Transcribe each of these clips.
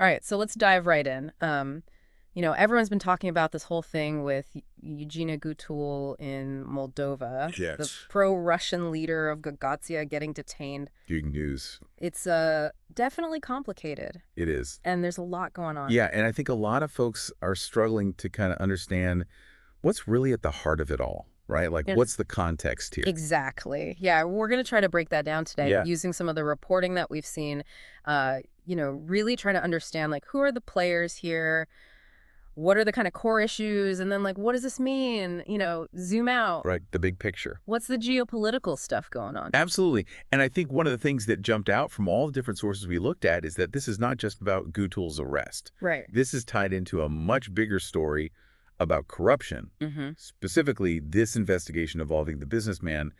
All right, so let's dive right in. Everyone's been talking about this whole thing with Eugenia Gutul in Moldova, the Yes. pro-Russian leader of Gagauz getting detained. Big news. It's definitely complicated, It is. and there's a lot going on. Yeah, and I think a lot of folks are struggling to kind of understand what's really at the heart of it all, right? Like, Yeah. what's the context here? Exactly. Yeah, we're going to try to break that down today Yeah. using some of the reporting that we've seen, really trying to understand, like, who are the players here? What are the kind of core issues? And then, like, what does this mean? Zoom out. Right, the big picture. What's the geopolitical stuff going on? Absolutely. And I think one of the things that jumped out from all the different sources we looked at is that this is not just about Gutul's arrest. Right. This is tied into a much bigger story about corruption, specifically this investigation involving the businessman,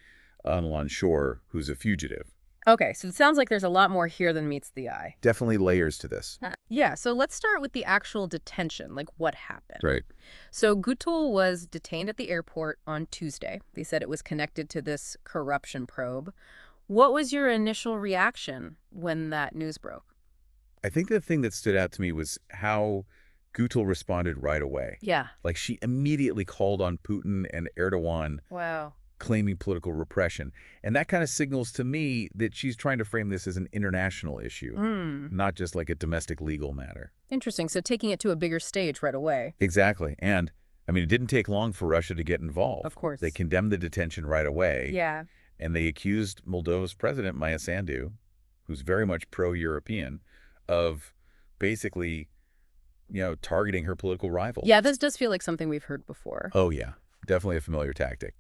Ilan Shor, who's a fugitive. Okay, so it sounds like there's a lot more here than meets the eye. Definitely layers to this. Yeah, so let's start with the actual detention, like what happened. Right. So Gutul was detained at the airport on Tuesday. They said it was connected to this corruption probe. What was your initial reaction when that news broke? I think the thing that stood out to me was how Gutul responded right away. Yeah. Like, she immediately called on Putin and Erdogan, Wow. claiming political repression. And that kind of signals to me that she's trying to frame this as an international issue, not just like a domestic legal matter. Interesting. So taking it to a bigger stage right away. Exactly. And, I mean, it didn't take long for Russia to get involved. Of course. They condemned the detention right away. Yeah. And they accused Moldova's President Maia Sandu, who's very much pro-European, of basically, targeting her political rival. Yeah, this does feel like something we've heard before. Oh, yeah. Definitely a familiar tactic.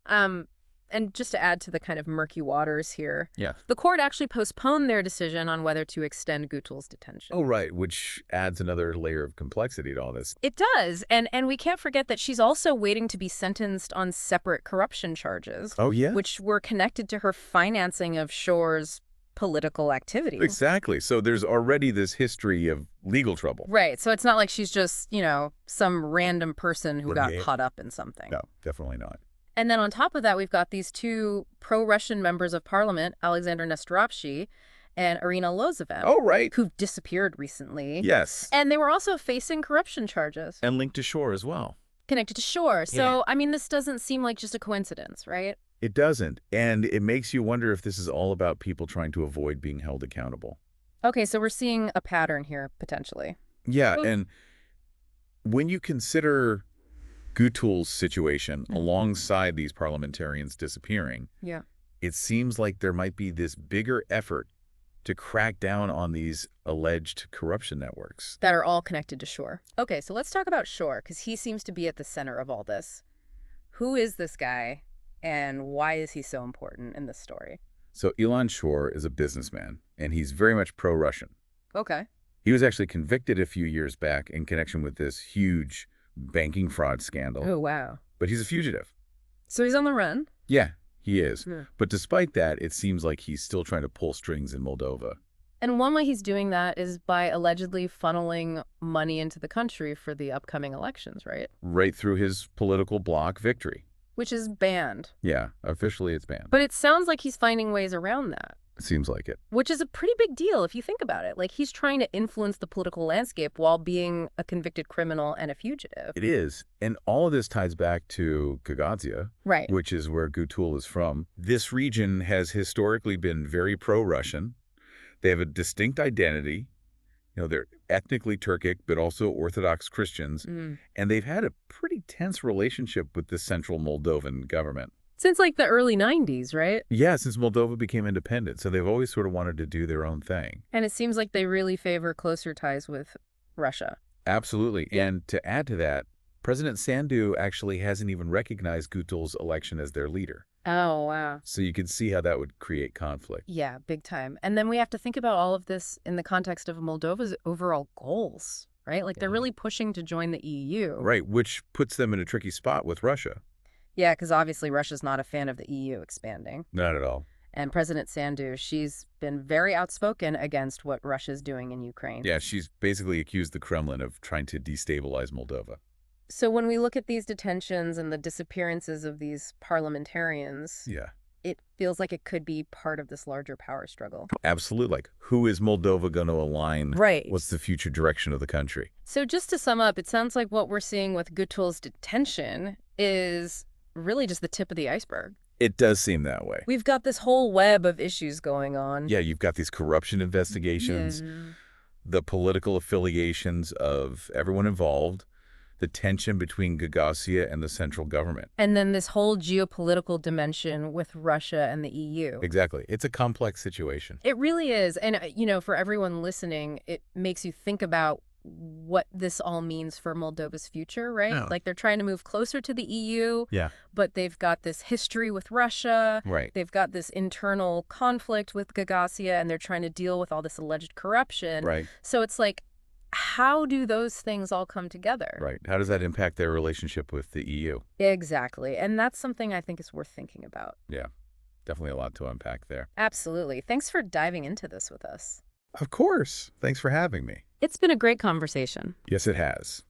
And just to add to the kind of murky waters here, Yeah. the court actually postponed their decision on whether to extend Gutul's detention. Oh, right, which adds another layer of complexity to all this. It does. And we can't forget that she's also waiting to be sentenced on separate corruption charges. Oh, yeah? Which were connected to her financing of Shor's political activity. Exactly. So there's already this history of legal trouble. Right. So it's not like she's just, some random person who got caught up in something. No, definitely not. And then on top of that, we've got these two pro-Russian members of parliament, Alexander Nestorovsky and Irina Lozovan. Oh, right. Who've disappeared recently. Yes. And they were also facing corruption charges. And linked to Shor as well. Connected to Shor. So, Yeah. I mean, this doesn't seem like just a coincidence, right? It doesn't. And it makes you wonder if this is all about people trying to avoid being held accountable. Okay, so we're seeing a pattern here, potentially. Yeah, and when you consider Gutul's situation alongside these parliamentarians disappearing, Yeah. it seems like there might be this bigger effort to crack down on these alleged corruption networks. That are all connected to Shor. Okay, so let's talk about Shor, because he seems to be at the center of all this. Who is this guy, and why is he so important in this story? So Ilan Shor is a businessman, and he's very much pro-Russian. Okay. He was actually convicted a few years back in connection with this huge banking fraud scandal. Oh, wow. But he's a fugitive. So he's on the run? Yeah, he is. Yeah. But despite that, it seems like he's still trying to pull strings in Moldova. And one way he's doing that is by allegedly funneling money into the country for the upcoming elections, right? Right through his political bloc Victory. Which is banned. Yeah, officially it's banned. But it sounds like he's finding ways around that. Seems like it. Which is a pretty big deal if you think about it. Like, he's trying to influence the political landscape while being a convicted criminal and a fugitive. It is. And all of this ties back to Gagauz, Right. which is where Gutul is from. This region has historically been very pro-Russian. They have a distinct identity. They're ethnically Turkic, but also Orthodox Christians. And they've had a pretty tense relationship with the central Moldovan government. Since, like, the early 90s, right? Yeah, since Moldova became independent. So they've always sort of wanted to do their own thing. And it seems like they really favor closer ties with Russia. Absolutely. And to add to that, President Sandu actually hasn't even recognized Gutul's election as their leader. Oh, wow. So you can see how that would create conflict. Yeah, big time. And then we have to think about all of this in the context of Moldova's overall goals, right? Like, they're really pushing to join the EU. Right, which puts them in a tricky spot with Russia. Yeah, because obviously Russia's not a fan of the EU expanding. Not at all. And President Sandu, she's been very outspoken against what Russia's doing in Ukraine. Yeah, she's basically accused the Kremlin of trying to destabilize Moldova. So when we look at these detentions and the disappearances of these parliamentarians, Yeah. it feels like it could be part of this larger power struggle. Absolutely. Like, who is Moldova going to align? Right. What's the future direction of the country? So just to sum up, it sounds like what we're seeing with Gutul's detention is really just the tip of the iceberg. It does seem that way. We've got this whole web of issues going on. Yeah, you've got these corruption investigations, the political affiliations of everyone involved, the tension between Gagauz and the central government. And then this whole geopolitical dimension with Russia and the EU. Exactly. It's a complex situation. It really is. And, for everyone listening, it makes you think about what this all means for Moldova's future, right? Yeah. Like they're trying to move closer to the EU, Yeah. but they've got this history with Russia. Right. They've got this internal conflict with Gagauz, and they're trying to deal with all this alleged corruption. Right. So it's like, how do those things all come together? Right. How does that impact their relationship with the EU? Exactly. And that's something I think is worth thinking about. Yeah. Definitely a lot to unpack there. Absolutely. Thanks for diving into this with us. Of course. Thanks for having me. It's been a great conversation. Yes, it has.